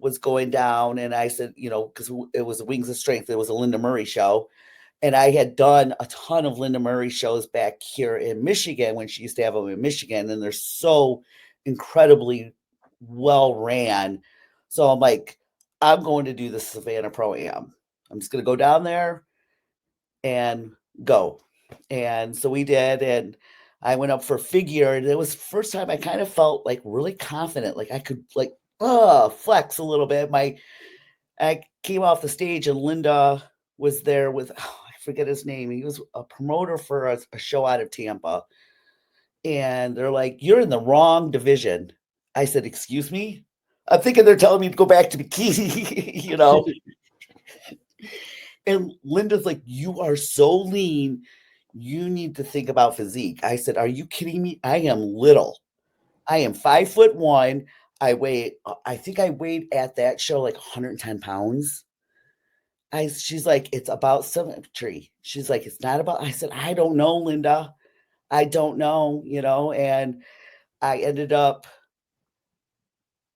was going down, and I said, because it was Wings of Strength, it was a Linda Murray show, and I had done a ton of Linda Murray shows back here in Michigan when she used to have them in Michigan, and they're so incredibly well ran. So I'm like, I'm going to do the Savannah Pro Am. I'm just going to go down there and go. And so we did, and I went up for figure, and it was the first time I kind of felt like really confident, like I could like flex a little bit. I came off the stage, and Linda was there with I forget his name. He was a promoter for a show out of Tampa, and they're like, "You're in the wrong division." I said, "Excuse me." I'm thinking they're telling me to go back to bikini, And Linda's like, "You are so lean. You need to think about physique." I said, "Are you kidding me? I am little. I am 5'1". I think I weighed at that show like 110 pounds. She's like, "It's about symmetry." She's like, "It's not about," I said, "I don't know, Linda. I don't know, and I ended up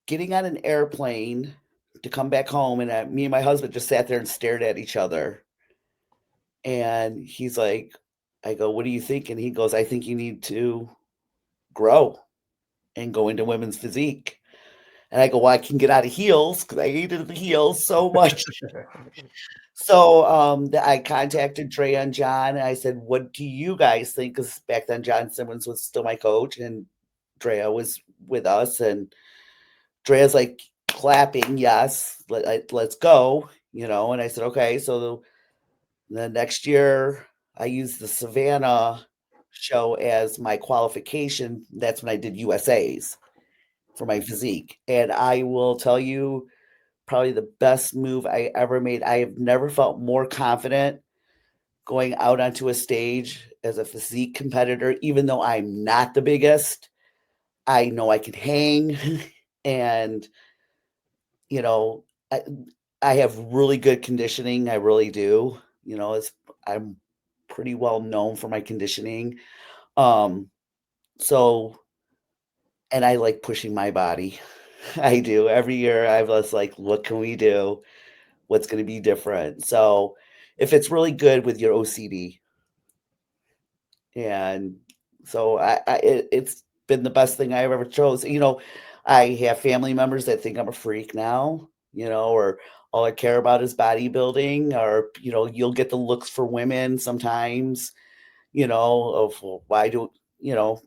getting on an airplane to come back home, and me and my husband just sat there and stared at each other. And he's like, I go, "What do you think?" And he goes, "I think you need to grow and go into women's physique." And I go, "Well, I can get out of heels because I hated the heels so much." So I contacted Dre and John, and I said, "What do you guys think?" Because back then John Simmons was still my coach, and Drea was with us, and Drea's like clapping, "Yes, let's go," And I said, "Okay." So the next year, I used the Savannah show as my qualification. That's when I did USA's for my physique, and I will tell you, probably the best move I ever made. I have never felt more confident going out onto a stage as a physique competitor, even though I'm not the biggest. I know I can hang, and you know, I, I have really good conditioning. I really do. I'm pretty well known for my conditioning. Um, so and I like pushing my body. I do. Every year I was like, what can we do? What's going to be different? So if it's really good with your OCD, and so it's been the best thing I've ever chose. I have family members that think I'm a freak now, or all I care about is bodybuilding, or you'll get the looks for women sometimes, of, well, why do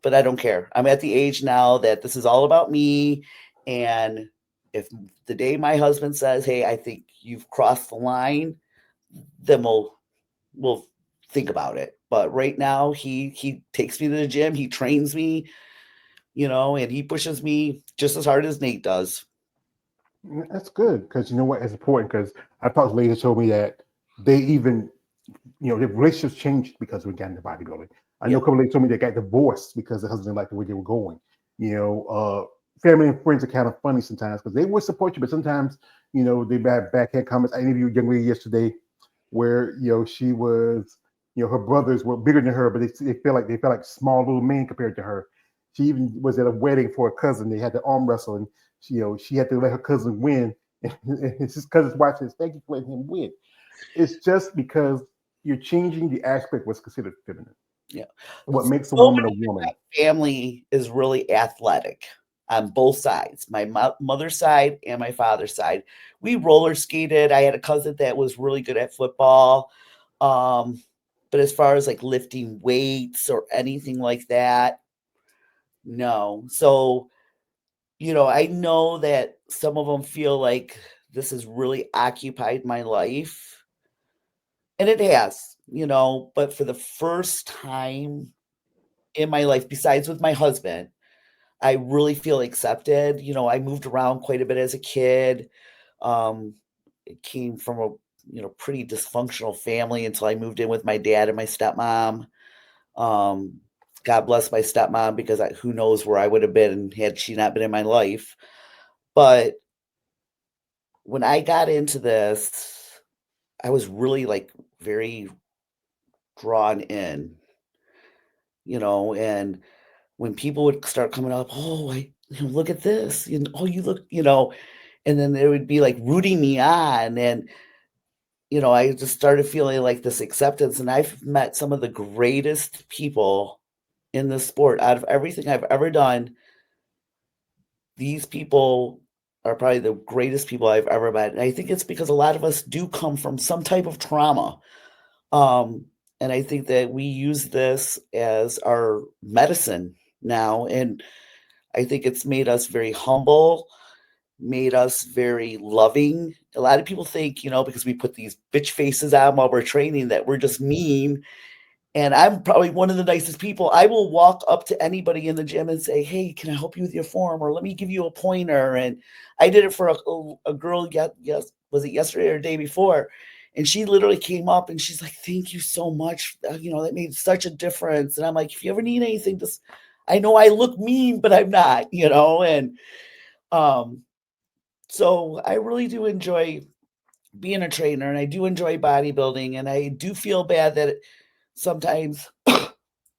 but I don't care. I'm at the age now that this is all about me, and if the day my husband says, "Hey, I think you've crossed the line," then we'll think about it. But right now, he takes me to the gym, he trains me, and he pushes me just as hard as Nate does. That's good because you know what? It's important because I've talked to ladies that told me that they even, their relationships changed because we got into bodybuilding. I know a Yep. couple of ladies told me they got divorced because the husband didn't like the way they were going. Family and friends are kind of funny sometimes because they will support you, but sometimes, they have backhand comments. I interviewed a young lady yesterday where, she was, her brothers were bigger than her, but they felt like small little men compared to her. She even was at a wedding for a cousin. They had to arm wrestle, and she had to let her cousin win. And his cousin's wife says, "Thank you for letting him win." It's just because you're changing the aspect what's considered feminine. Yeah. What makes a So woman a many of woman. my family is really athletic on both sides, my mother's side and my father's side. We roller skated. I had a cousin that was really good at football. Um, but as far as like lifting weights or anything like that, no. So, I know that some of them feel like this has really occupied my life, and it has, but for the first time in my life, besides with my husband, I really feel accepted. I moved around quite a bit as a kid. Um, it came from a pretty dysfunctional family until I moved in with my dad and my stepmom. Um, God bless my stepmom, because who knows where I would have been had she not been in my life. But when I got into this, I was really like very drawn in, and when people would start coming up, "Oh, look at this," "Oh, you look," and then they would be like rooting me on. And, I just started feeling like this acceptance. And I've met some of the greatest people in this sport. Out of everything I've ever done, these people are probably the greatest people I've ever met. And I think it's because a lot of us do come from some type of trauma. Um, and I think that we use this as our medicine now. And I think it's made us very humble, made us very loving. A lot of people think, because we put these bitch faces on while we're training, that we're just mean. And I'm probably one of the nicest people. I will walk up to anybody in the gym and say, "Hey, can I help you with your form? Or let me give you a pointer." And I did it for a girl, yes, was it yesterday or the day before? And she literally came up and she's like, "Thank you so much. That made such a difference." And I'm like, "If you ever need anything, just, I know I look mean, but I'm not. And um, so I really do enjoy being a trainer, and I do enjoy bodybuilding, and I do feel bad that sometimes that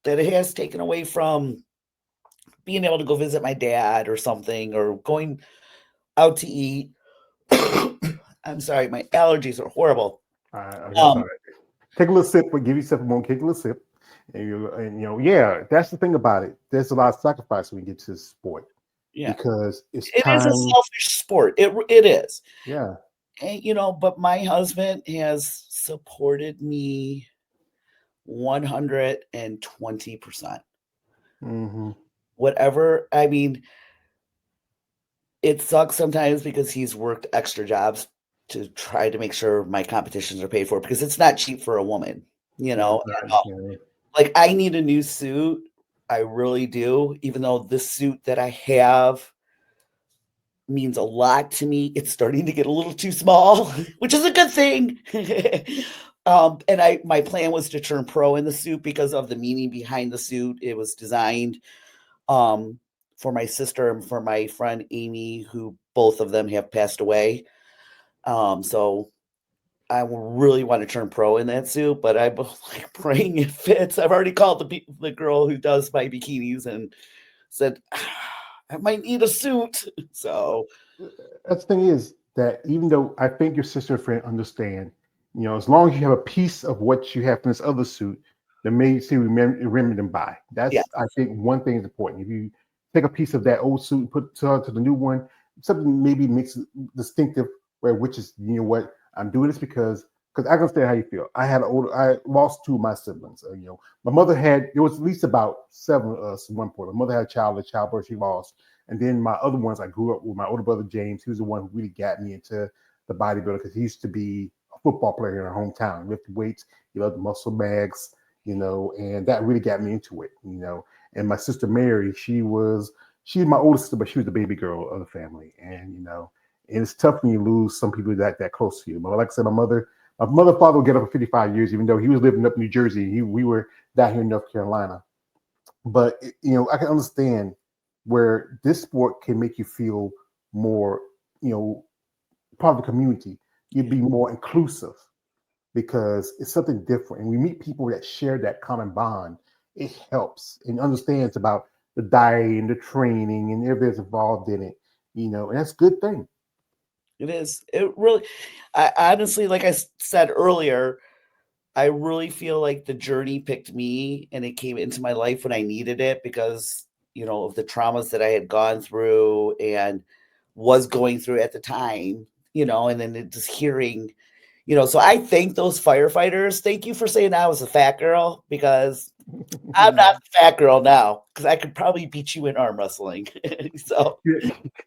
it has taken away from being able to go visit my dad or something, or going out to eat. I'm sorry, my allergies are horrible. That's all Um, right. Take a little sip, but give yourself a moment, take a little sip. Yeah, that's the thing about it. There's a lot of sacrifice when you get to this sport yeah, because it's it is a time. selfish sport. It is. Yeah. And, but my husband has supported me 120%. Hmm. Whatever, I mean, it sucks sometimes because he's worked extra jobs to try to make sure my competitions are paid for, because it's not cheap for a woman, That's at right. all. Yeah. Like, I need a new suit. I really do. Even though this suit that I have means a lot to me, it's starting to get a little too small, which is a good thing. And my plan was to turn pro in the suit because of the meaning behind the suit. It was designed um, for my sister and for my friend Amy, who both of them have passed away. So I really want to turn pro in that suit, but I'm like praying it fits. I've already called the girl who does my bikinis and said, I might need a suit. So That's the thing is that even though I think your sister and friend understand, as long as you have a piece of what you have in this other suit, that may see remember them by. yeah, That's I think one thing is important. If you take a piece of that old suit and put it to the new one, something maybe makes it distinctive. Where which is what I'm doing this because I understand how you feel. I lost two of my siblings. My mother had there was at least about seven of us at one point. My mother had a childbirth she lost. And then my other ones, I grew up with my older brother James. He was the one who really got me into the bodybuilder because he used to be a football player in our hometown. He lifted weights, he loved muscle bags, and that really got me into it. And my sister Mary, she was my older sister, but she was the baby girl of the family. And it's tough when you lose some people that close to you. But like I said, my mother father would get up for 55 years, even though he was living up in New Jersey. We were down here in North Carolina. But I can understand where this sport can make you feel more, you know, part of the community. You'd yeah, be more inclusive because it's something different, and we meet people that share that common bond. It helps and understands about the diet and the training and everything's involved in it. And that's a good thing. it is. It really, I honestly, like I said earlier, I really feel like the journey picked me and it came into my life when I needed it because, of the traumas that I had gone through and was going through at the time, and then just hearing, so I thank those firefighters. Thank you for saying I was a fat girl, because I'm not the fat girl now, because I could probably beat you in arm wrestling. So,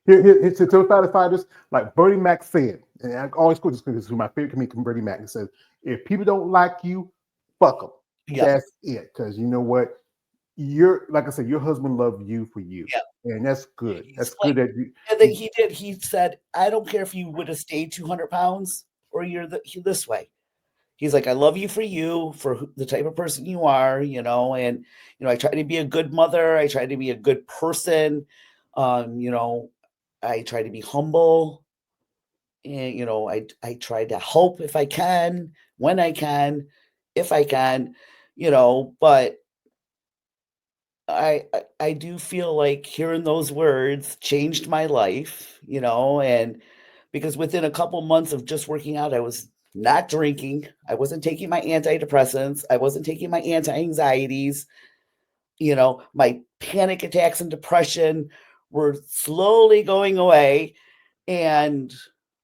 It's to those fighters, like Bernie Mac said, and I always quote this because my favorite comedian, Bernie Mac. He says, "If people don't like you, fuck them." yeah, That's it. Because you know what, you're like I said, your husband loved you for you, yeah. and that's good. He's That's like, good that you. and that he did. He said, "I don't care if you would have stayed 200 pounds or you're this way." He's like, "I love you for you, for the type of person you are, and, I try to be a good mother. I try to be a good person. Um, you know, I try to be humble, and, I try to help if I can, when I can, if I can, but I do feel like hearing those words changed my life, and because within a couple months of just working out, I was not drinking. I wasn't taking my antidepressants. I wasn't taking my anti-anxieties. My panic attacks and depression were slowly going away, and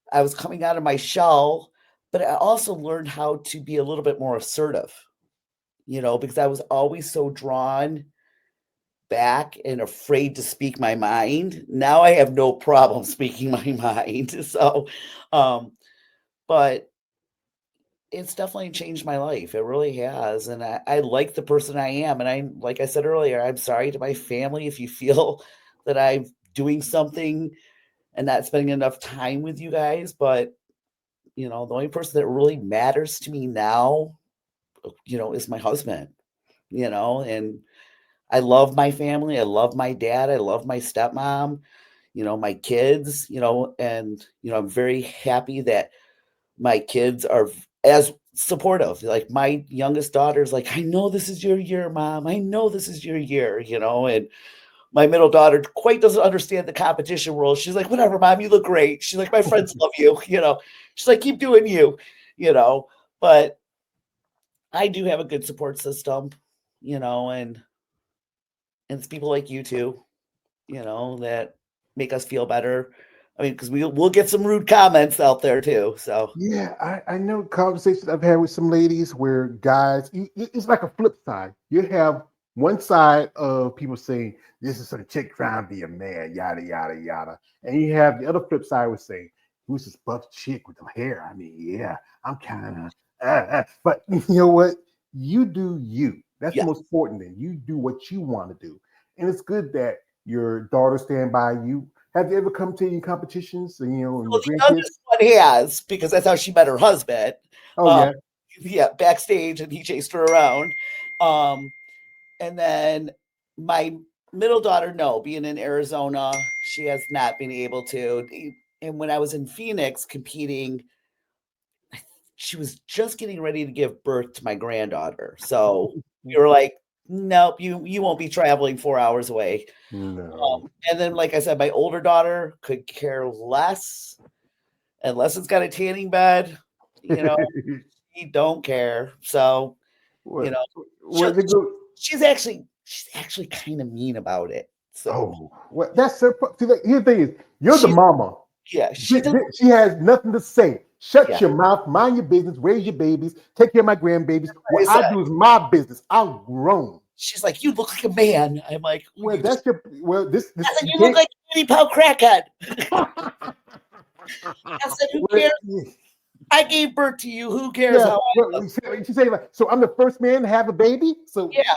I was coming out of my shell, but I also learned how to be a little bit more assertive, because I was always so drawn back and afraid to speak my mind. Now I have no problem speaking my mind. So, um, but it's definitely changed my life. It really has. And I like the person I am. And like I said earlier, I'm sorry to my family if you feel that I'm doing something and not spending enough time with you guys. But, the only person that really matters to me now, is my husband, and I love my family. I love my dad. I love my stepmom, my kids, and, I'm very happy that my kids are as supportive. Like my youngest daughter's like, I know this is your year, mom. I know this is your year, and my middle daughter quite doesn't understand the competition rules. She's like, whatever, mom, you look great. She's like, my friends love you, she's like, keep doing you, but I do have a good support system, and it's people like you too, that make us feel better. I mean, because we'll get some rude comments out there too. So Yeah, I know conversations I've had with some ladies where guys, it's like a flip side. You have one side of people saying, this is some chick trying to be a man, yada, yada, yada. And you have the other flip side with saying, who's this buff chick with the hair? I mean, yeah, I'm kind of, but you know what? You do you. That's the yeah. most important thing. You do what you want to do. And it's good that your daughter stand by you. Have you ever come to any competitions, and and Well, your the grandkids? youngest one has, because that's how she met her husband. Oh Um, yeah. yeah, backstage, and he chased her around. Um, and then my middle daughter, no, being in Arizona, she has not been able to. And when I was in Phoenix competing, she was just getting ready to give birth to my granddaughter. So we were like, nope, you won't be traveling 4 hours away. No. And then, like I said, my older daughter could care less unless it's got a tanning bed, you know, she don't care. So, you what? know, Where she'll, they go? she's actually kind of mean about it. So Oh, what? That's her. See, here's the thing: is you're the she's mama. yeah, she does. She has nothing to say. Shut Yeah, your mouth. Mind your business. Raise your babies. Take care of my grandbabies. I What I said do is my business. I'm grown. she's like, you look like a man. I'm like, Well, that's your. Well, this I said, you you look can't. like a 20-pound crackhead. I said, who Well, cares? I gave birth to you. Who cares yeah. how I Well, look? she say like, so I'm the first man to have a baby. So Yeah,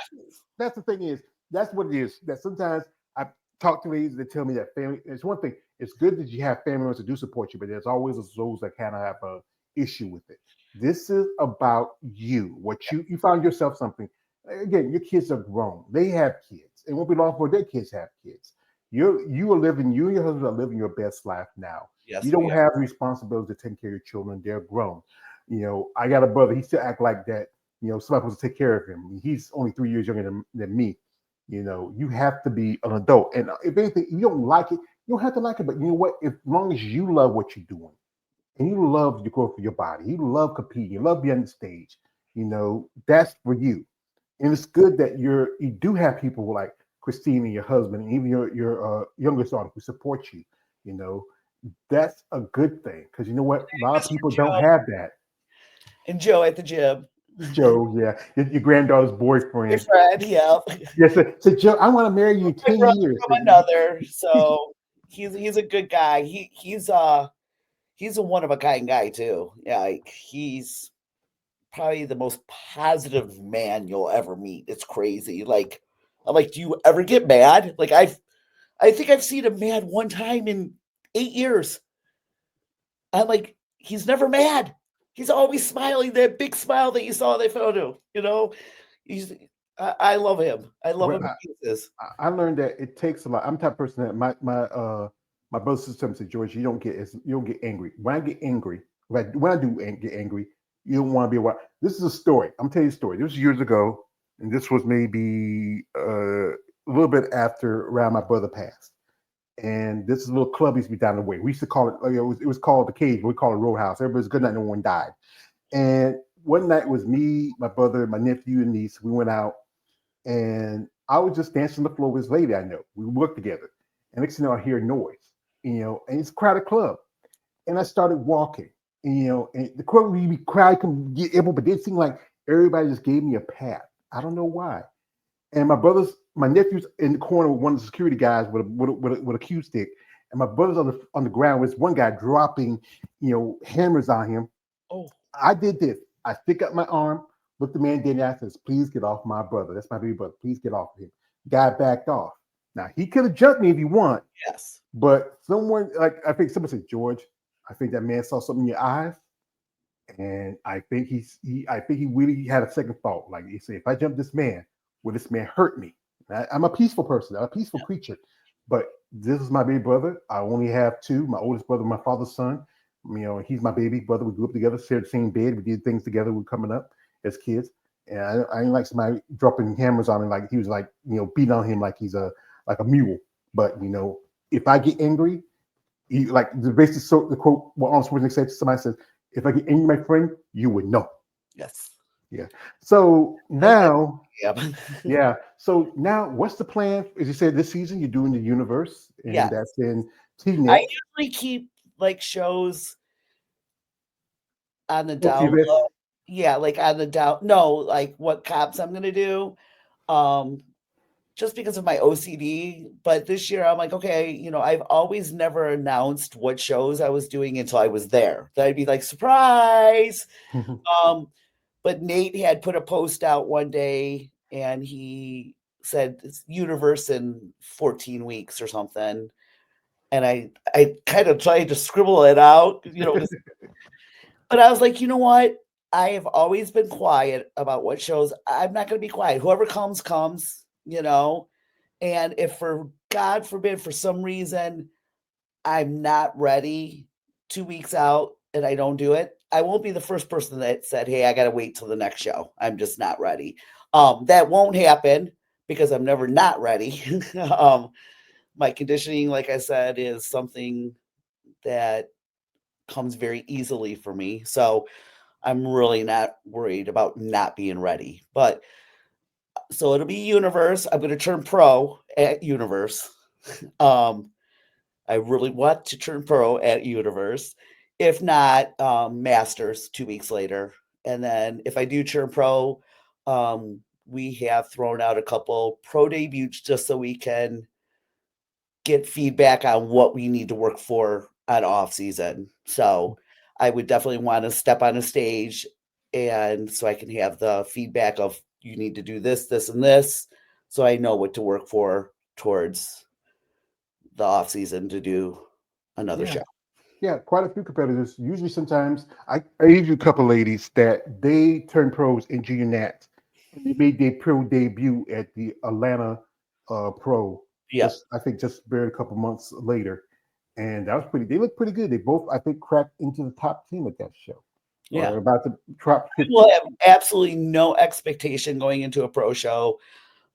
that's the thing is that's what it is. That sometimes I talk to ladies that tell me that family. It's one thing. It's good that you have family members that do support you, but there's always those that kind of have a issue with it. This is about you. What you found yourself something. Again, your kids are grown. They have kids. It won't be long before their kids have kids. You are living. You and your husband are living your best life now. You yes, don't we are. have the responsibility to take care of your children. They're grown. I got a brother. He still act like that. Somebody supposed to take care of him. He's only 3 years younger than me. You have to be an adult. And if anything, you don't like it, you don't have to like it. But you know what? As long as you love what you're doing and you love the growth of your body, you love competing, you love being on the stage, that's for you. And it's good that you do have people like Christine and your husband and even your youngest daughter who support you. You know, that's a good thing because you know what? A lot of Mr. people don't Joe have that. and Joe at the gym. Joe, yeah, your granddaughter's boyfriend. Boyfriend, yeah. Yes, so Joe, I want to marry you in My 10 brother years. from another. So he's a good guy. He's a one of a kind guy too. Yeah, like he's probably the most positive man you'll ever meet. It's crazy. Like I'm like, do you ever get mad? Like I think I've seen him mad one time in 8 years. I'm like, he's never mad. He's always smiling, that big smile that you saw in that photo. He's I love him. I love Well, him to pieces. I learned that it takes a lot. I'm the type of person that my brother sister said, George, you don't get angry. When I get angry, when I do get angry, you don't want to be around. This is a story. I'm telling you a story. This was years ago, and this was maybe a little bit after around my brother passed. and this little club used to be down the way. We used to call it, it was called the Cage, but we call it Roadhouse. Everybody's good night, no one died. And one night it was me, my brother, my nephew, and niece. We went out, and I was just dancing on the floor with this lady I know. We worked together, and next thing you know, I hear a noise, and it's a crowded club, and I started walking, and the crowd would be crowd couldn't get able, but it seemed like everybody just gave me a path. I don't know why. And my nephew's in the corner with one of the security guys with a cue stick, and my brother's on the ground with one guy dropping, hammers on him. Oh, I did this. I stick up my arm, looked the man dead in the eye, and says, "Please get off my brother. That's my baby brother. Please get off of him." Guy backed off. Now he could have jumped me if he want, yes. but someone I think someone said, "George, I think that man saw something in your eyes." And I think I think he really had a second thought. Like he said, if I jump this man, will this man hurt me? I'm a peaceful person. I'm a peaceful creature. But this is my baby brother. I only have two. My oldest brother, my father's son. He's my baby brother. We grew up together, shared the same bed. We did things together. We were coming up as kids. And I didn't like somebody dropping hammers on him like he was like, beating on him like he's a mule. But if I get angry, like the basic the quote what Arnold Schwarzenegger said to somebody says, "If I get angry, my friend, you would know." Yes. Yeah. So now, Yep. yeah. So now, what's the plan? As you said, this season you're doing the universe, and Yes. that's in I TNet. usually keep like shows on the Okay, down low. Yeah, like on the down. No, like what cops I'm gonna do. Um, just because of my OCD. But this year I'm like, okay, I've always never announced what shows I was doing until I was there. Then I'd be like, surprise. Um, but Nate had put a post out one day and he said it's universe in 14 weeks or something. And I kind of tried to scribble it out, but I was like, you know what? I have always been quiet about what shows. I'm not going to be quiet. Whoever comes, comes. And if for God forbid, for some reason, I'm not ready 2 weeks out and I don't do it, I won't be the first person that said, hey, I got to wait till the next show. I'm just not ready. That won't happen because I'm never not ready. My conditioning, like I said, is something that comes very easily for me. So I'm really not worried about not being ready. But so it'll be Universe. I'm going to turn pro at Universe. Um, I really want to turn pro at Universe. If not, Masters 2 weeks later. And then if I do turn pro, we have thrown out a couple pro debuts just so we can get feedback on what we need to work for on off season. So I would definitely want to step on a stage and so I can have the feedback of you need to do this, this, and this. So I know what to work for towards the off season to do another Yeah. show. Yeah, quite a few competitors. Usually, sometimes I interviewed a couple ladies that they turned pros in junior nat. And they made their pro debut at the Atlanta Pro. Yeah. I think just barely a couple months later, and that was pretty. They looked pretty good. They both, I think, cracked into the top 10 at that show, Yeah. or about the top I will 15. have absolutely no expectation going into a pro show.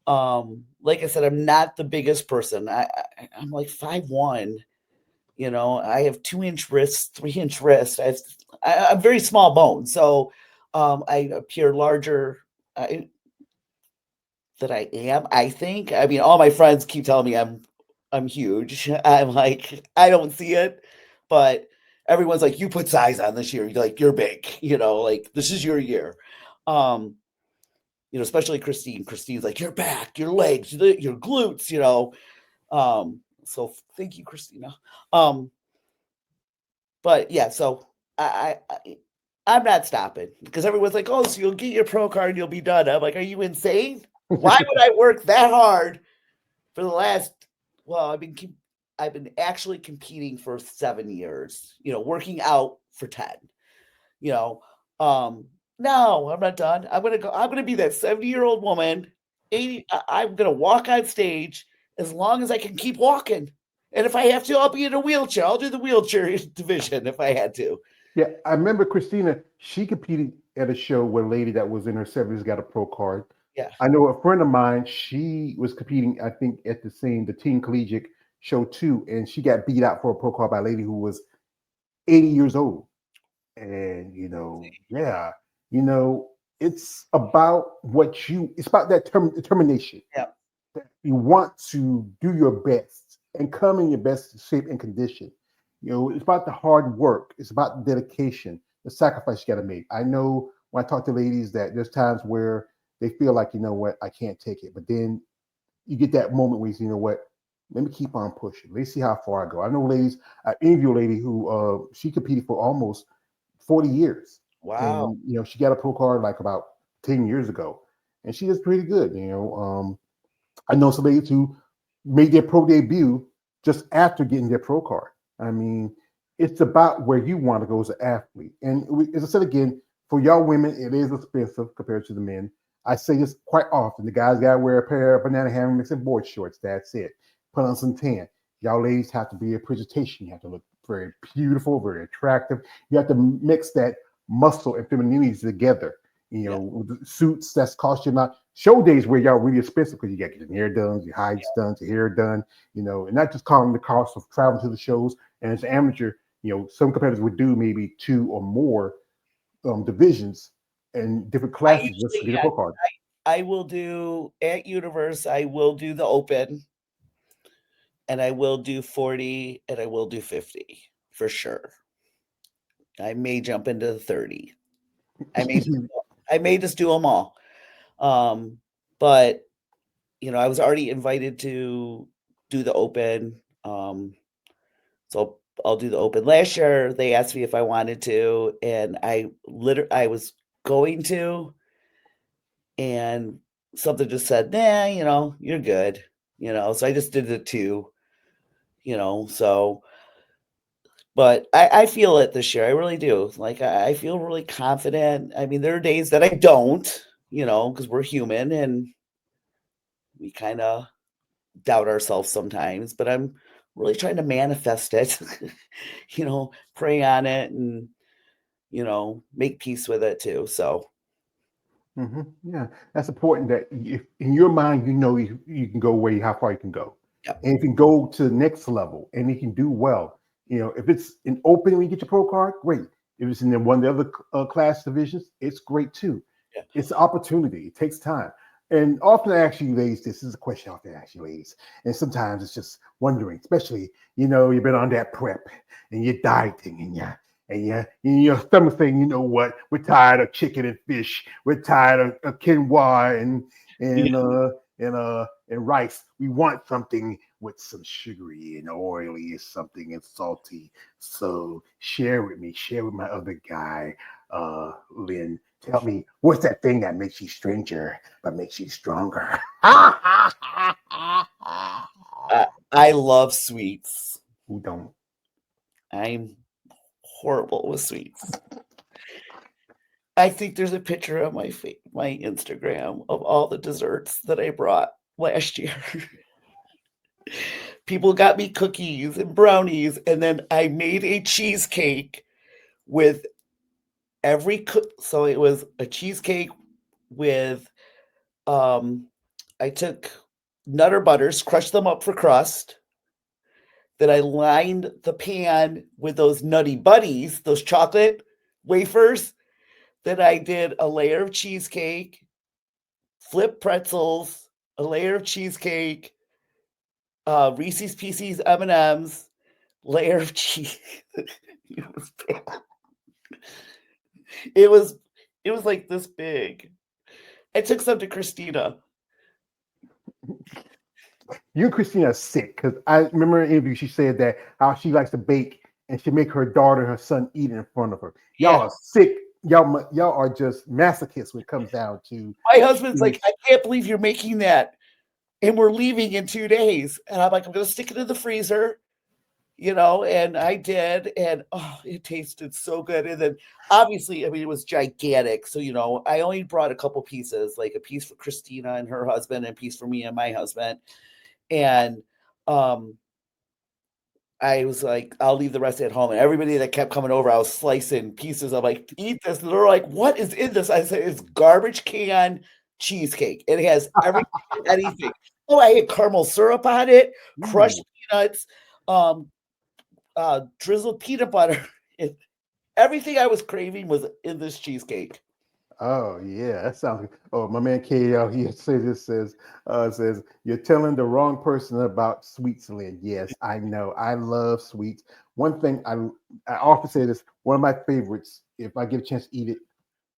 Like I said, I'm not the biggest person. I'm like 5'1". I have 2-inch wrists, 3-inch wrists. I'm very small bone, so I appear larger than I am. I think. I mean, all my friends keep telling me I'm huge. I'm like, I don't see it, but everyone's like, you put size on this year. You're like, you're big. Like this is your year. Um, especially Christine. Christine's like, your back, your legs, your glutes. So thank you, Christina. Um, But yeah, so I'm not stopping because everyone's like, "Oh, so you'll get your pro card and you'll be done." I'm like, "Are you insane? Why would I work that hard for the last?" Well, I've been actually competing for 7 years. Working out for 10. You know, um, no, I'm not done. I'm gonna go. I'm gonna be that 70-year-old woman. 80. I'm gonna walk on stage as long as I can keep walking. And if I have to, I'll be in a wheelchair. I'll do the wheelchair division if I had to. Yeah, I remember Christina. She competed at a show where a lady that was in her 70s got a pro card. Yeah. I know a friend of mine. She was competing, I think, at the Teen Collegiate show too, and she got beat out for a pro card by a lady who was 80 years old. And yeah, you know, it's about it's about that determination. Yeah. You want to do your best and come in your best shape and condition. It's about the hard work. It's about the dedication, the sacrifice you got to make. I know when I talk to ladies that there's times where they feel like, you know what, I can't take it. But then you get that moment where you say, you know what, let me keep on pushing. Let's see how far I go. I know ladies, I interviewed a lady who she competed for almost 40 years. Wow. And, she got a pro card like about 10 years ago. And she is pretty good. I know some ladies who made their pro debut just after getting their pro card. I mean, it's about where you want to go as an athlete. And as I said again, for y'all women, it is expensive compared to the men. I say this quite often. The guys got to wear a pair of banana hammocks and board shorts. That's it. Put on some tan. Y'all ladies have to be a presentation. You have to look very beautiful, very attractive. You have to mix that muscle and femininity together. With the suits that's cost you not show days where y'all really expensive because you got to get your hair done, your hides done, your hair done, and not just calling the cost of traveling to the shows. And as an amateur, some competitors would do maybe 2 or more divisions and different I classes just to usually, get a yeah, pro card. I will do at Universe, I will do the open, and I will do 40, and I will do 50 for sure. I may jump into the 30. I may I may just do them all. But I was already invited to do the open. So I'll do the open. Last year they asked me if I wanted to, and I was going to, and something just said, nah, you're good. So I just did the two, so but I feel it this year. I really do. Like I feel really confident. I mean, there are days that I don't, because we're human and we kind of doubt ourselves sometimes, but I'm really trying to manifest it, pray on it and, make peace with it too. So, Yeah, that's important. That if in your mind, you can go how far you can go, yeah. and if you can go to the next level, and you can do well. If it's an open when you get your pro card, great. If it's in one of the other class divisions, it's great too. Yeah. It's an opportunity. It takes time. And often I ask you ladies, this is a question I often ask you ladies, and sometimes it's just wondering, especially you've been on that prep and you're dieting and your stomach saying, you know what, we're tired of chicken and fish, we're tired of quinoa and rice. We want something with some sugary and oily, something and salty. So share with me, share with my other guy, Lynn. Tell me, what's that thing that makes you stranger but makes you stronger? I love sweets. Who don't? I'm horrible with sweets. I think there's a picture on my Instagram of all the desserts that I brought last year. People got me cookies and brownies, and then I made a cheesecake with so it was a cheesecake with I took Nutter Butters, crushed them up for crust. Then I lined the pan with those Nutty Buddies, those chocolate wafers. Then I did a layer of cheesecake, flip pretzels, a layer of cheesecake, Reese's Pieces M&Ms, layer of cheese. It was bad. It was it was like this big. I took some to Christina. You and Christina are sick because I remember in an interview she said that how she likes to bake and she make her daughter and her son eat in front of her. Y'all Yeah. are sick. Y'all are just masochists when it comes down to. My husband's like, "I can't believe you're making that, and we're leaving in 2 days." And I'm like, "I'm gonna stick it in the freezer," and I did, and, oh, it tasted so good, and then, obviously, I mean, it was gigantic, so, I only brought a couple pieces, like a piece for Christina and her husband, and a piece for me and my husband, and, um I was like, "I'll leave the rest at home," and everybody that kept coming over, I was slicing pieces. I'm like, "Eat this," and they're like, "What is in this?" I said, "It's garbage can cheesecake. It has everything and anything." Oh, I had caramel syrup on it, crushed Ooh. peanuts, um, drizzled peanut butter. And everything I was craving was in this cheesecake. Oh yeah, that sounds good. Oh, my man KL, he says you're telling the wrong person about sweets, Lynn. Yes, I know. I love sweets. One thing I often say this, one of my favorites, if I get a chance to eat it,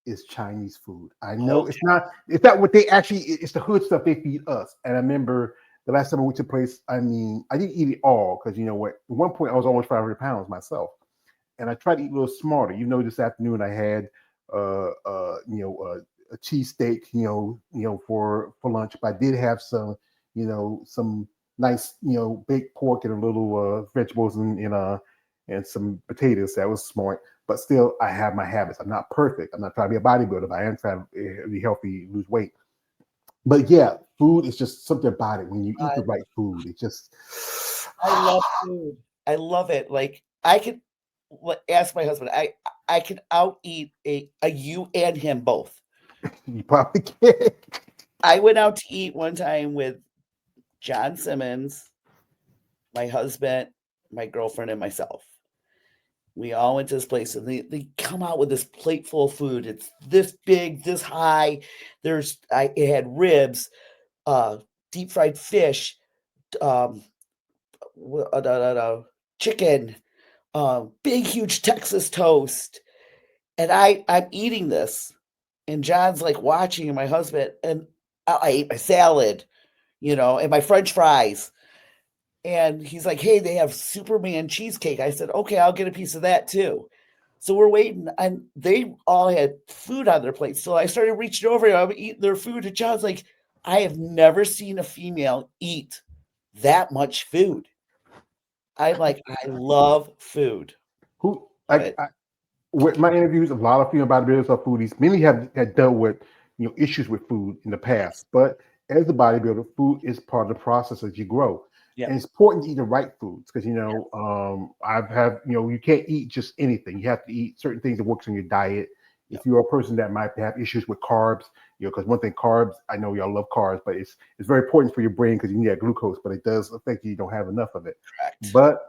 is Chinese food. I know Oh, it's not what they actually it's the hood stuff they feed us. And I remember the last time I went to a place, I mean, I didn't eat it all because you know what? At one point I was almost 500 pounds myself, and I tried to eat a little smarter. You know, this afternoon I had a cheesesteak, for lunch, but I did have some nice, baked pork and a little vegetables and some potatoes. That was smart. But still, I have my habits. I'm not perfect. I'm not trying to be a bodybuilder, but I am trying to be healthy, lose weight. But yeah, food is just something about it. When you eat I the right food, it just I love food. I love it. Like I could ask my husband. I can out eat a you and him both. you probably can. I went out to eat one time with John Simmons, my husband, my girlfriend, and myself. We all went to this place and they come out with this plate full of food. It's this big, this high. It had ribs, uh, deep fried fish, um, chicken, big huge Texas toast. And I'm eating this, and John's like watching, and my husband, and I ate my salad, and my French fries. And he's like, "Hey, they have Superman cheesecake." I said, "Okay, I'll get a piece of that too." So we're waiting, and they all had food on their plates. So I started reaching over, and I'm eating their food. And John's like, "I have never seen a female eat that much food." I'm like, "I love food. Who Love it." with my interviews, a lot of female bodybuilders are foodies. Many have had dealt with issues with food in the past, Yes. but as a bodybuilder, food is part of the process as you grow, and Yep. it's important to eat the right foods because Yep. I've had you can't eat just anything. You have to eat certain things that works in your diet. Yep. If you're a person that might have issues with carbs, because one thing carbs, I know y'all love carbs, but it's very important for your brain because you need that glucose, but it does affect you. You don't have enough of it, Correct. but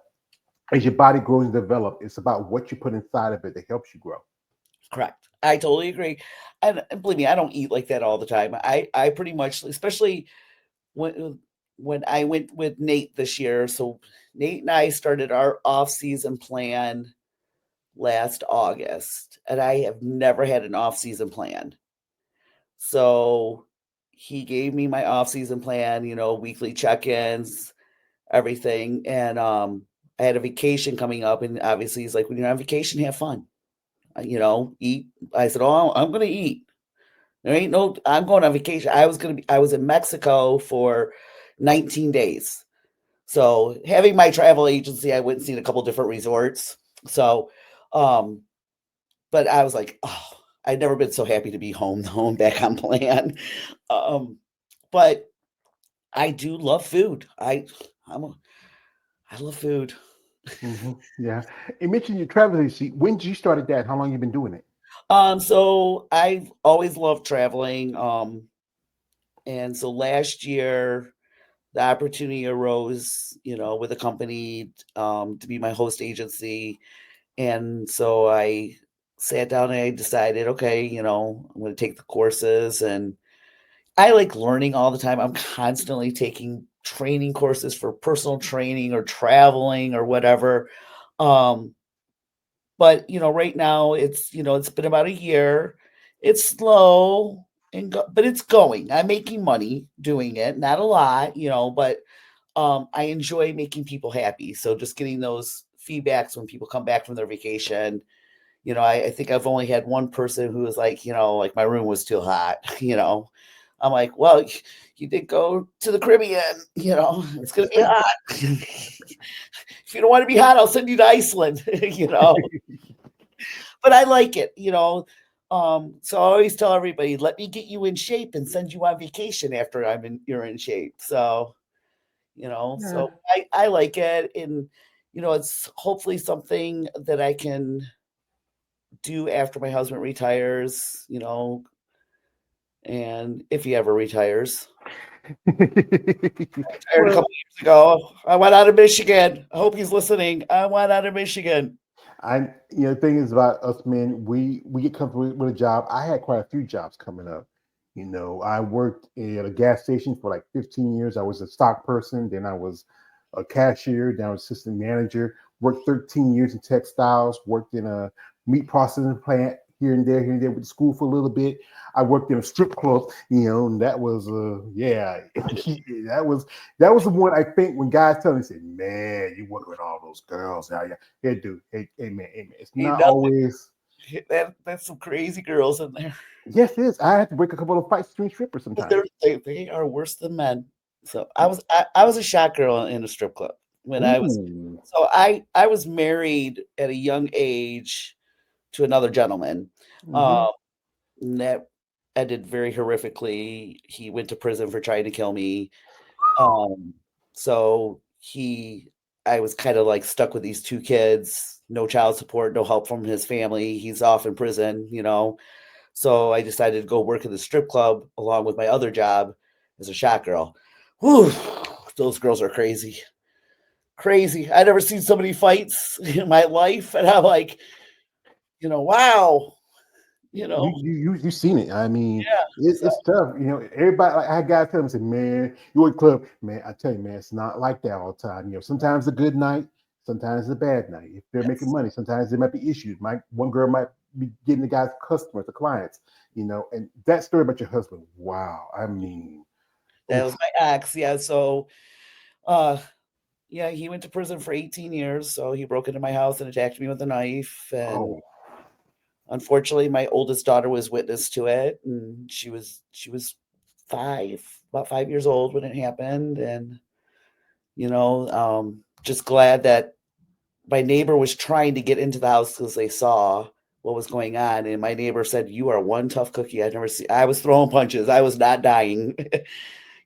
as your body grows and develops, it's about what you put inside of it that helps you grow. Correct. I totally agree. And believe me, I don't eat like that all the time. I pretty much, especially when when I went with Nate this year. So Nate and I started our off-season plan last August, and I have never had an off-season plan. So he gave me my off-season plan, weekly check-ins, everything. And I had a vacation coming up, and obviously he's like, when you're on vacation, have fun. Eat. I said, "Oh, I'm gonna eat. There ain't no. I'm going on vacation." I was in Mexico for 19 days. So having my travel agency, I went and seen a couple different resorts. So, um, but I was like, oh, I'd never been so happy to be home back on plan. Um, but I do love food. I'm a, I love food. Yeah. You mentioned your travel agency. When did you started that? How long you been doing it? So I've always loved traveling. And so last year the opportunity arose, with a company to be my host agency. And so I sat down and I decided, okay, I'm going to take the courses. And I like learning all the time. I'm constantly taking training courses for personal training or traveling or whatever. Um, but, right now it's been about a year. It's slow but it's going. I'm making money doing it, not a lot, but I enjoy making people happy. So just getting those feedbacks when people come back from their vacation. I think I've only had one person who was like, like my room was too hot. I'm like, well, you did go to the Caribbean. It's gonna be hot. If you don't want to be hot, I'll send you to Iceland. But I like it. So I always tell everybody, let me get you in shape and send you on vacation after you're in shape. So Yeah. so I like it. And it's hopefully something that I can do after my husband retires, and if he ever retires. Tired a Well, couple years ago. I went out of Michigan. I hope he's listening. I went out of Michigan. the thing is about us men, we get comfortable with a job. I had quite a few jobs coming up. I worked at a gas station for like 15 years. I was a stock person, then I was a cashier, then I was assistant manager. Worked 13 years in textiles. Worked in a meat processing plant here and there. With school for a little bit. I worked in a strip club, and that was yeah, that was the one I think when guys tell me, say, man, you work with all those girls now. Yeah, hey, dude, hey, man, it's Ain't not nothing. always. That's some crazy girls in there. Yes, it is. I had to break a couple of fights between strippers sometimes. They are worse than men. So I was a shot girl in a strip club when I was Ooh. so I was married at a young age to another gentleman. Mm-hmm. Um, and that ended very horrifically. He went to prison for trying to kill me. Um, so I was kind of like stuck with these two kids, no child support, no help from his family. He's off in prison. So I decided to go work in the strip club along with my other job as a shot girl. Whew, those girls are crazy. Crazy. I never seen so many fights in my life. And I'm like, wow, you know, You seen it. I mean, yeah. So it's tough. Everybody. Like, I had guys tell me, say, man, you at the club, man. I tell you, man, it's not like that all the time. Sometimes a good night, sometimes a bad night. If they're making yes, money, sometimes there might be issues. One girl might be getting the guy's customers, the clients. And that story about your husband. Wow. I mean, that was oof. my ex. Yeah. So uh yeah, he went to prison for 18 years. So he broke into my house and attacked me with a knife. And Oh, unfortunately, my oldest daughter was witness to it. And she was about 5 years old when it happened. And just glad that my neighbor was trying to get into the house because they saw what was going on. And my neighbor said, "You are one tough cookie I've never seen." I was throwing punches. I was not dying.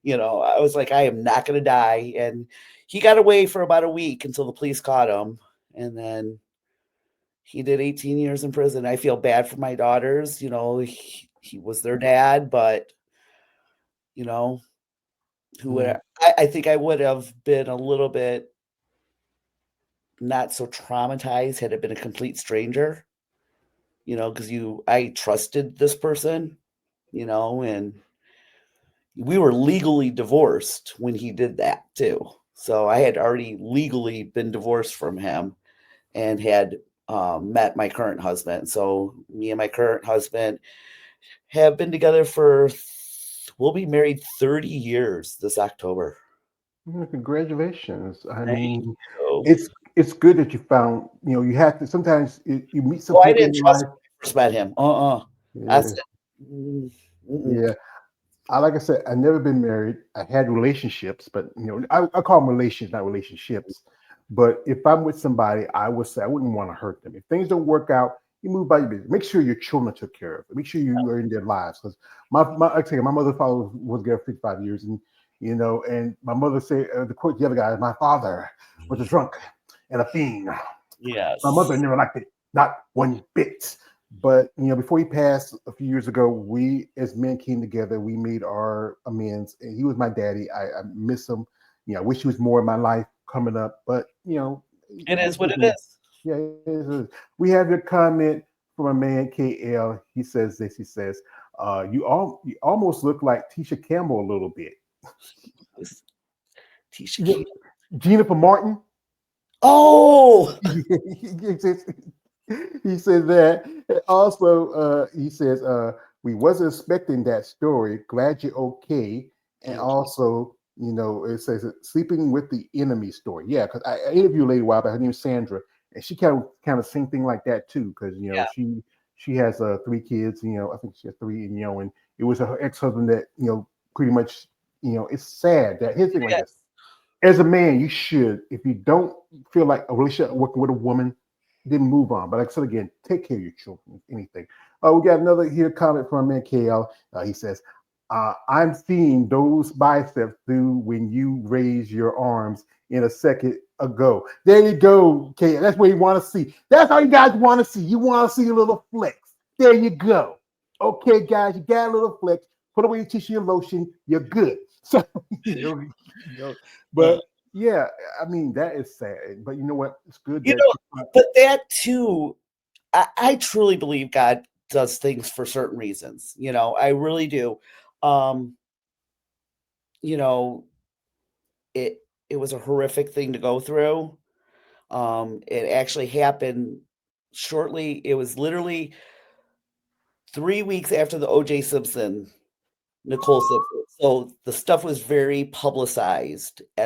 I was like, I am not going to die. And he got away for about a week until the police caught him. And then he did 18 years in prison. I feel bad for my daughters. He was their dad, but, you know, who would mm, I think I would have been a little bit not so traumatized had it been a complete stranger, because I trusted this person, and we were legally divorced when he did that too. So I had already legally been divorced from him and had met my current husband. So me and my current husband have been together we'll be married 30 years this October. congratulations. I Thank mean, you. it's good that you found. You have to sometimes you meet some Oh, I people didn't in trust life. him when I first met him. I Yeah, said, "Mm, mm-mm." yeah. Like I said, I've never been married. I had relationships, but I call them relations, not relationships. But if I'm with somebody, I would say I wouldn't want to hurt them. If things don't work out, you move by your business. Make sure your children are took care of. Make sure you are in their lives. Because I tell you, my mother father was there 55 years, and my mother said the quote the other guy, my father was a drunk and a fiend. My mother Yes. never liked it, not one bit. But before he passed a few years ago, we as men came together. We made our amends, and he was my daddy. I miss him. I wish he was more in my life coming up. But It is this what is it me. is. Yeah, it is. We have your comment from a man, KL. He says this. He says, you almost look like Tisha Campbell a little bit." Who's Tisha Yeah, K? Jennifer Martin. Oh, He said that. And also, he says, we wasn't expecting that story. Glad you're okay. And thank you. also, it says sleeping with the enemy story. Yeah, because I interviewed a lady a while back. Her name is Sandra, and she kind of same thing like that too. Because Yeah, she has 3 kids. I think she has three. And it was her ex husband that pretty much. It's sad that his thing like this. yes. As a man, you should, if you don't feel like a relationship working with a woman, then move on. But like I said again, take care of your children, if anything. We got another here comment from man KL. He says, I'm seeing those biceps through when you raise your arms in a second ago. There you go, KL. That's what you want to see. That's all you guys want to see. You want to see a little flex. There you go. Okay, guys, you got a little flex. Put away your tissue and lotion. You're good. So you know, you know, Uh, but yeah, I mean that is sad. But you know what? It's good you that know, but that too, I truly believe God does things for certain reasons. I really do. Um, you know, it it was a horrific thing to go through. It actually happened shortly. It was literally 3 weeks after the O.J. Simpson, Nicole Simpson. So the stuff was very publicized